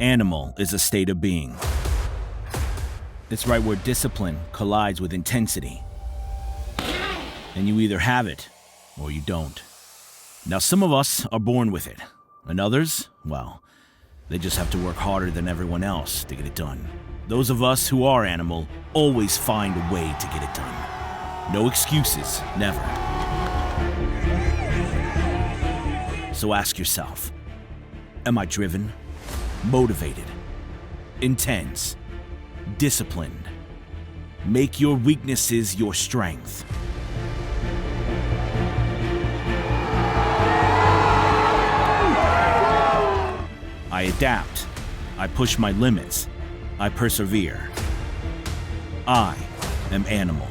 Animal is a state of being. It's right where discipline collides with intensity. And you either have it or you don't. Now, some of us are born with it, and others, well, they just have to work harder than everyone else to get it done. Those of us who are animal always find a way to get it done. No excuses, never. So ask yourself, am I driven, motivated, intense, disciplined? Make your weaknesses your strength. I adapt. I push my limits. I persevere. I am animal.